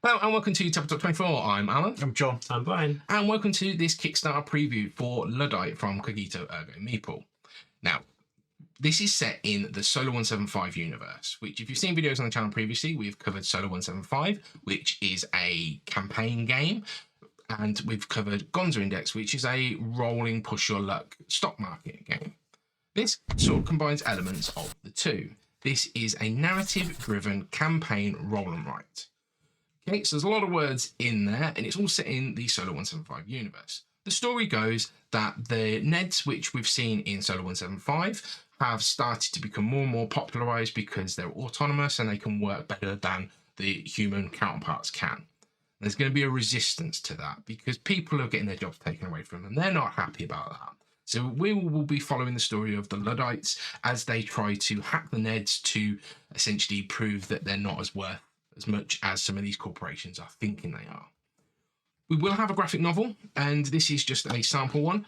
Hello and welcome to Tabletop 24. I'm Alan. I'm John. I'm Brian. And welcome to this Kickstarter preview for Luddite from Cogito, Ergo, Meeple. Now, this is set in the Solar 175 universe, which if you've seen videos on the channel previously, we've covered Solar 175, which is a campaign game. And we've covered Gonza Index, which is a rolling push your luck stock market game. This sort of combines elements of the two. This is a narrative-driven campaign roll and write. Okay, so there's a lot of words in there, and it's all set in the Solar 175 universe. The story goes that the Neds, which we've seen in Solar 175, have started to become more and more popularized because they're autonomous and they can work better than the human counterparts can. There's going to be a resistance to that because people are getting their jobs taken away from them. They're not happy about that. So we will be following the story of the Luddites as they try to hack the Neds to essentially prove that they're not as worth as much as some of these corporations are thinking they are. We will have a graphic novel, and this is just a sample one,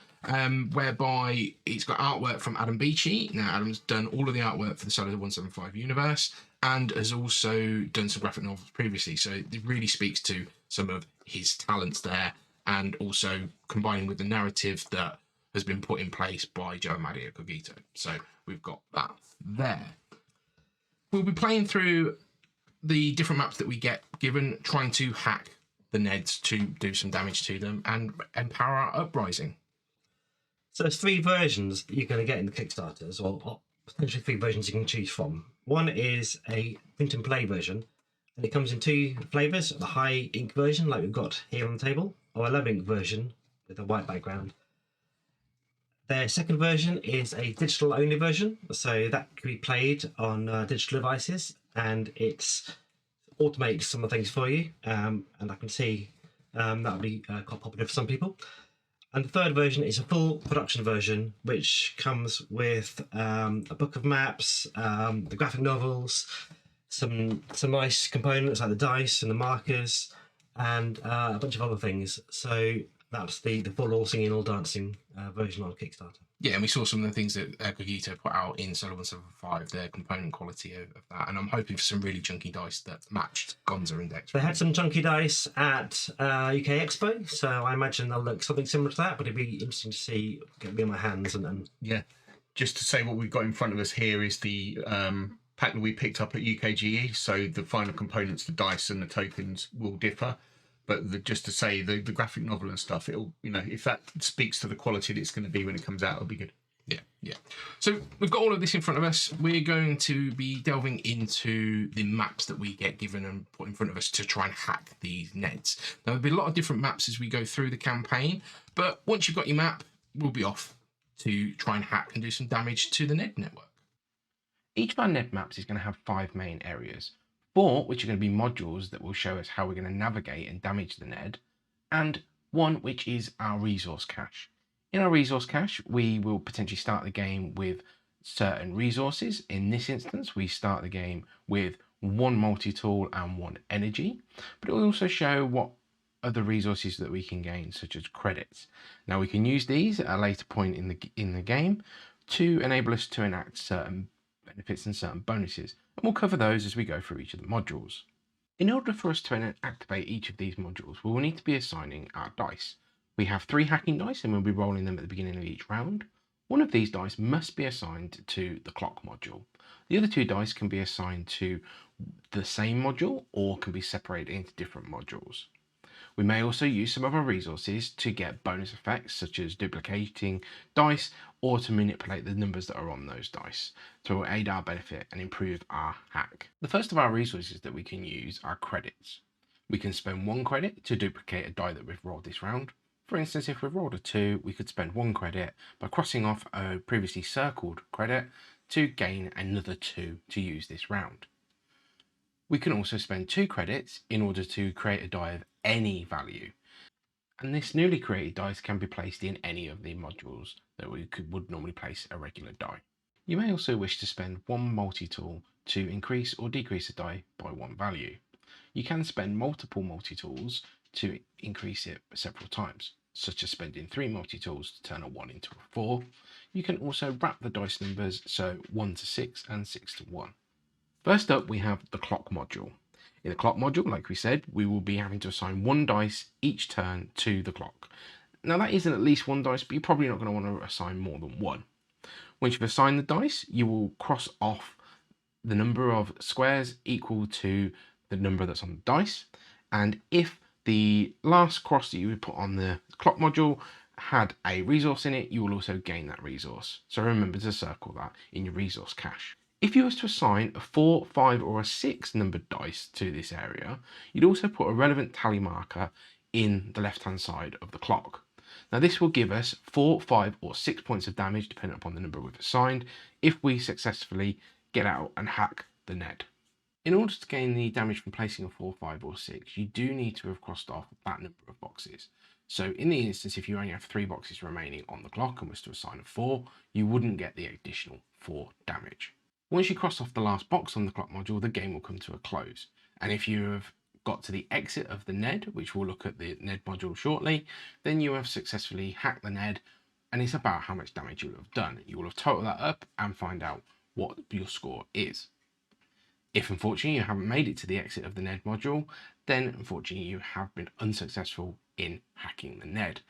whereby it's got artwork from Adam Beachy. Now, Adam's done all of the artwork for the Solar 175 universe and has also done some graphic novels previously, so it really speaks to some of his talents there, and also combining with the narrative that has been put in place by Joe and Maddie at Cogito. So we've got that there. We'll be playing through the different maps that we get given, trying to hack the Neds to do some damage to them and empower our uprising. So there's three versions that you're going to get in the Kickstarters, or potentially three versions you can choose from. One is a print and play version, and it comes in two flavors: the high ink version, like we've got here on the table, or a low ink version with a white background. Their second version is a digital only version, so that can be played on digital devices, and it's automates some of the things for you, and I can see that'll be quite popular for some people. And the third version is a full production version, which comes with a book of maps, the graphic novels, some nice components like the dice and the markers, and a bunch of other things. So that's the full all singing, all dancing version on Kickstarter. Yeah, and we saw some of the things that Cogito put out in Solar 175, their component quality of that, and I'm hoping for some really chunky dice that matched Gonza Index. They had some chunky dice at UK Expo, so I imagine they'll look something similar to that, but it'd be interesting to see, get me on my hands. And Yeah, just to say what we've got in front of us here is the pack that we picked up at UKGE, so the final components, the dice and the tokens will differ. But just to say, the graphic novel and stuff, it'll, if that speaks to the quality that it's going to be when it comes out, it'll be good. Yeah. So we've got all of this in front of us. We're going to be delving into the maps that we get given and put in front of us to try and hack these Neds. Now, there'll be a lot of different maps as we go through the campaign, but once you've got your map, we'll be off to try and hack and do some damage to the Ned network. Each of our Ned maps is going to have 5 main areas. 4 which are going to be modules that will show us how we're going to navigate and damage the Ned, and 1 which is our resource cache. In our resource cache, we will potentially start the game with certain resources. In this instance, we start the game with 1 multi-tool and 1 energy, but it will also show what other resources that we can gain, such as credits. Now, we can use these at a later point in the game to enable us to enact certain benefits and certain bonuses, and we'll cover those as we go through each of the modules. In order for us to activate each of these modules, we will need to be assigning our dice. We have 3 hacking dice, and we'll be rolling them at the beginning of each round. One of these dice must be assigned to the clock module. The other 2 dice can be assigned to the same module or can be separated into different modules. We may also use some other resources to get bonus effects, such as duplicating dice or to manipulate the numbers that are on those dice to aid our benefit and improve our hack. The first of our resources that we can use are credits. We can spend 1 credit to duplicate a die that we've rolled this round. For instance, if we've rolled a 2, we could spend 1 credit by crossing off a previously circled credit to gain another 2 to use this round. We can also spend 2 credits in order to create a die of any value, and this newly created dice can be placed in any of the modules that we would normally place a regular die. You may also wish to spend 1 multi-tool to increase or decrease a die by 1 value. You can spend multiple multi-tools to increase it several times, such as spending 3 multi-tools to turn a 1 into a 4. You can also wrap the dice numbers, so 1 to 6 and 6 to 1. First up, we have the clock module. In the clock module, like we said, we will be having to assign 1 dice each turn to the clock. Now that isn't at least 1 dice, but you're probably not going to want to assign more than 1. Once you've assigned the dice, you will cross off the number of squares equal to the number that's on the dice. And if the last cross that you would put on the clock module had a resource in it, you will also gain that resource. So remember to circle that in your resource cache. If you was to assign a 4, 5 or a 6 numbered dice to this area, you'd also put a relevant tally marker in the left hand side of the clock. Now this will give us 4, 5 or 6 points of damage depending upon the number we've assigned if we successfully get out and hack the Ned. In order to gain the damage from placing a 4, 5 or 6, you do need to have crossed off that number of boxes. So in the instance, if you only have 3 boxes remaining on the clock and was to assign a 4, you wouldn't get the additional 4 damage. Once you cross off the last box on the clock module, the game will come to a close. And if you have got to the exit of the Ned, which we'll look at the Ned module shortly, then you have successfully hacked the Ned, and it's about how much damage you will have done. You will have totaled that up and find out what your score is. If unfortunately you haven't made it to the exit of the Ned module, then unfortunately you have been unsuccessful in hacking the Ned.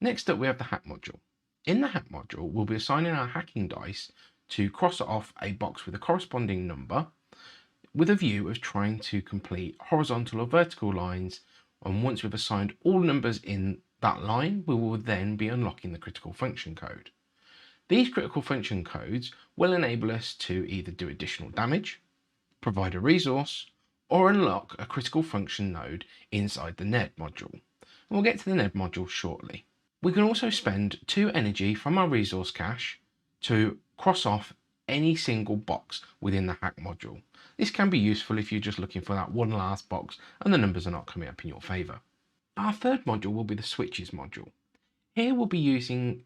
Next up we have the hack module. In the hack module we'll be assigning our hacking dice to cross off a box with a corresponding number with a view of trying to complete horizontal or vertical lines, and once we've assigned all numbers in that line we will then be unlocking the critical function code. These critical function codes will enable us to either do additional damage, provide a resource, or unlock a critical function node inside the Ned module. And we'll get to the Ned module shortly. We can also spend 2 energy from our resource cache to cross off any single box within the hack module. This can be useful if you're just looking for that one last box and the numbers are not coming up in your favour. Our third module will be the switches module. Here we'll be using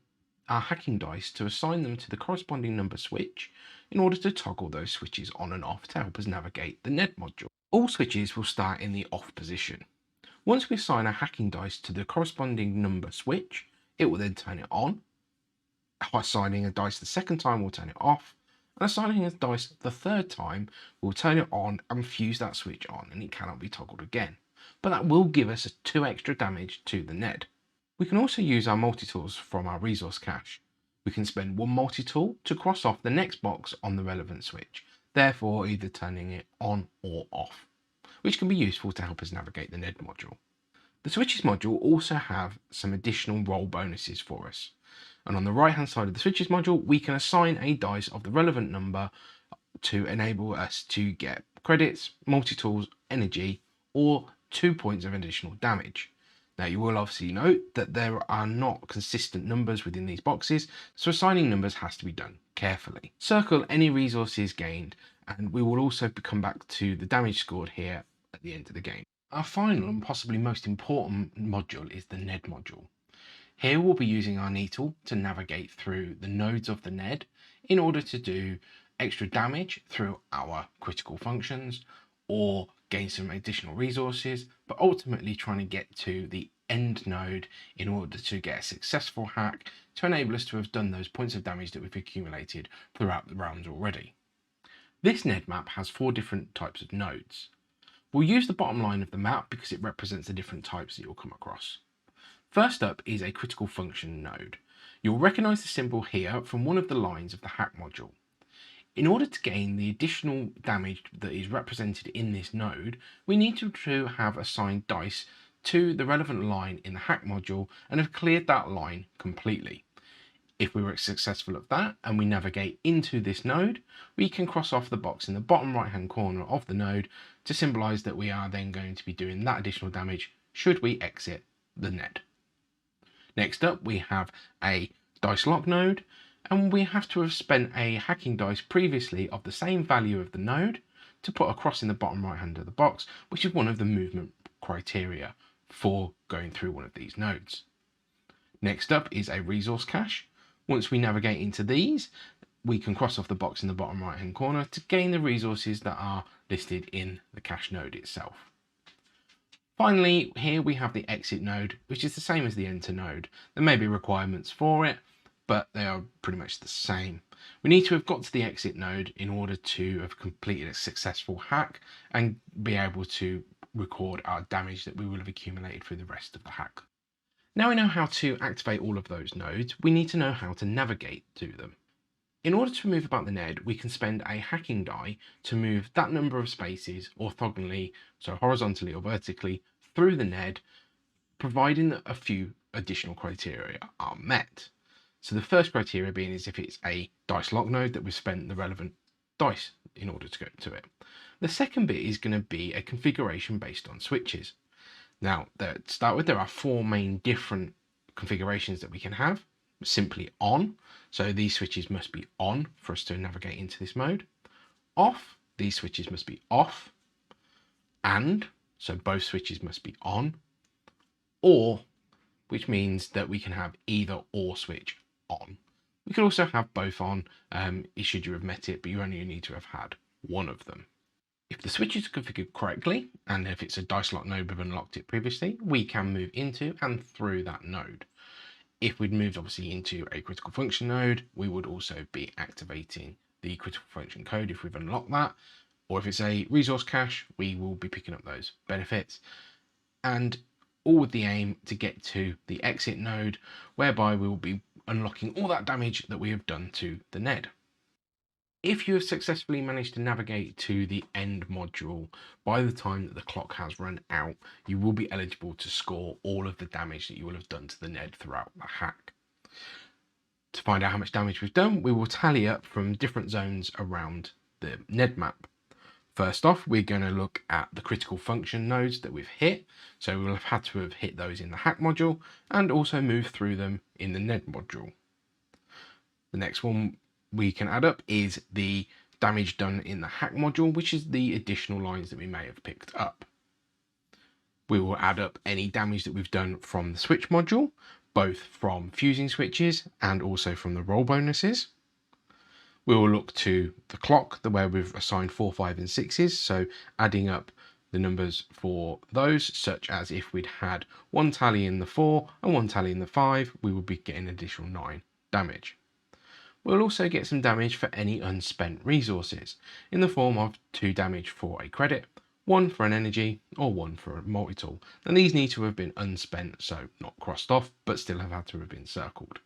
our hacking dice to assign them to the corresponding number switch in order to toggle those switches on and off to help us navigate the Ned module. All switches will start in the off position. Once we assign our hacking dice to the corresponding number switch, it will then turn it on. Assigning a dice the second time will turn it off, and assigning a dice the third time will turn it on and fuse that switch on, and it cannot be toggled again. But that will give us 2 extra damage to the Ned. We can also use our multi-tools from our resource cache. We can spend 1 multi-tool to cross off the next box on the relevant switch, therefore either turning it on or off, which can be useful to help us navigate the Ned module. The switches module also have some additional roll bonuses for us. And on the right hand side of the switches module, we can assign a dice of the relevant number to enable us to get credits, multi-tools, energy, or 2 points of additional damage. Now you will obviously note that there are not consistent numbers within these boxes, so assigning numbers has to be done carefully. Circle any resources gained, and we will also come back to the damage scored here at the end of the game. Our final and possibly most important module is the Ned module. Here we'll be using our Needle to navigate through the nodes of the Ned in order to do extra damage through our critical functions or gain some additional resources, but ultimately trying to get to the end node in order to get a successful hack to enable us to have done those points of damage that we've accumulated throughout the rounds already. This Ned map has 4 different types of nodes. We'll use the bottom line of the map because it represents the different types that you'll come across. First up is a critical function node. You'll recognise the symbol here from one of the lines of the hack module. In order to gain the additional damage that is represented in this node, we need to have assigned dice to the relevant line in the hack module and have cleared that line completely. If we were successful at that and we navigate into this node, we can cross off the box in the bottom right hand corner of the node to symbolise that we are then going to be doing that additional damage should we exit the Ned. Next up we have a dice lock node, and we have to have spent a hacking dice previously of the same value of the node to put across in the bottom right hand of the box, which is one of the movement criteria for going through one of these nodes. Next up is a resource cache. Once we navigate into these, we can cross off the box in the bottom right hand corner to gain the resources that are listed in the cache node itself. Finally, here we have the exit node, which is the same as the enter node. There may be requirements for it, but they are pretty much the same. We need to have got to the exit node in order to have completed a successful hack and be able to record our damage that we will have accumulated through the rest of the hack. Now we know how to activate all of those nodes, we need to know how to navigate to them. In order to move about the Ned, we can spend a hacking die to move that number of spaces orthogonally, so horizontally or vertically, through the Ned, providing that a few additional criteria are met. So the first criteria being is if it's a dice lock node that we've spent the relevant dice in order to go to it. The second bit is going to be a configuration based on switches. Now, to start with, there are 4 main different configurations that we can have. Simply on, so these switches must be on for us to navigate into this mode. Off, these switches must be off. And, so both switches must be on. Or, which means that we can have either or switch on. We could also have both on, should you have met it, but you only need to have had one of them. If the switch is configured correctly, and if it's a dice lock node we've unlocked it previously, we can move into and through that node. If we'd moved obviously into a critical function node, we would also be activating the critical function code if we've unlocked that. Or if it's a resource cache, we will be picking up those benefits. And all with the aim to get to the exit node, whereby we will be unlocking all that damage that we have done to the Ned. If you have successfully managed to navigate to the end module by the time that the clock has run out, you will be eligible to score all of the damage that you will have done to the Ned throughout the hack. To find out how much damage we've done, we will tally up from different zones around the Ned map. First off, we're going to look at the critical function nodes that we've hit. So we'll have had to have hit those in the hack module and also move through them in the Ned module. The next one we can add up is the damage done in the hack module, which is the additional lines that we may have picked up. We will add up any damage that we've done from the switch module, both from fusing switches and also from the roll bonuses. We will look to the clock, where we've assigned 4, 5 and 6s, so adding up the numbers for those, such as if we'd had 1 tally in the 4 and 1 tally in the 5, we would be getting an additional 9 damage. We'll also get some damage for any unspent resources, in the form of 2 damage for a credit, 1 for an energy, or 1 for a multi-tool. And these need to have been unspent, so not crossed off, but still have had to have been circled.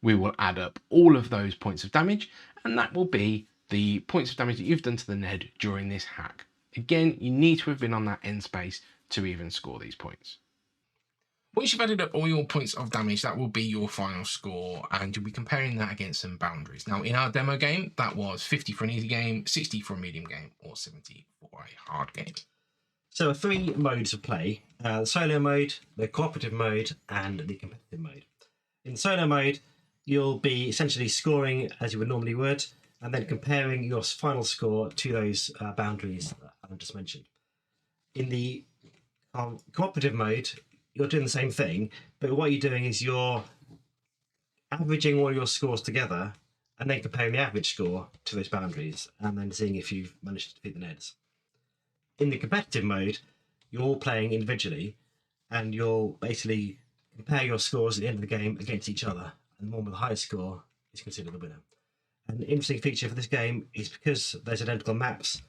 We will add up all of those points of damage, and that will be the points of damage that you've done to the Ned during this hack. Again, you need to have been on that end space to even score these points. Once you've added up all your points of damage, that will be your final score, and you'll be comparing that against some boundaries. Now, in our demo game, that was 50 for an easy game, 60 for a medium game, or 70 for a hard game. So 3 modes of play, the solo mode, the cooperative mode, and the competitive mode. In solo mode, you'll be essentially scoring as you would normally would, and then comparing your final score to those boundaries that Alan just mentioned. In the cooperative mode, you're doing the same thing, but what you're doing is you're averaging all your scores together and then comparing the average score to those boundaries and then seeing if you've managed to defeat the Neds. In the competitive mode, you're all playing individually and you'll basically compare your scores at the end of the game against each other, and the one with the highest score is considered the winner. And the interesting feature for this game is because there's identical maps,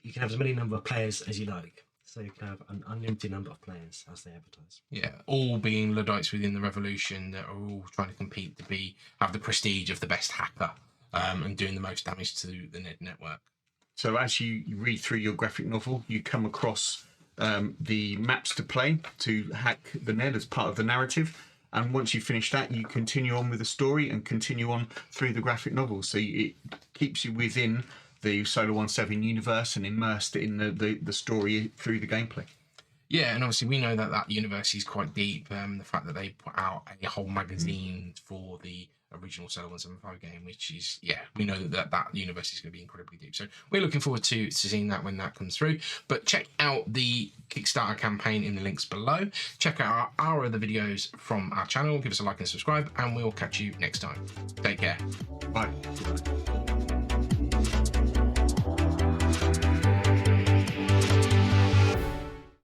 you can have as many number of players as you like. So you can have an unlimited number of players as they advertise. Yeah, all being Luddites within the Revolution that are all trying to compete to have the prestige of the best hacker and doing the most damage to the Ned network. So as you read through your graphic novel, you come across the maps to play to hack the Ned as part of the narrative. And once you finish that, you continue on with the story and continue on through the graphic novel. So it keeps you within the Solar 17 universe and immersed in the story through the gameplay. Yeah, and obviously we know that that universe is quite deep. The fact that they put out a whole magazine for the original Solar 175 game, which is, yeah, we know that universe is going to be incredibly deep. So we're looking forward to seeing that when that comes through. But check out the Kickstarter campaign in the links below. Check out our other videos from our channel. Give us a like and subscribe, and we'll catch you next time. Take care. Bye.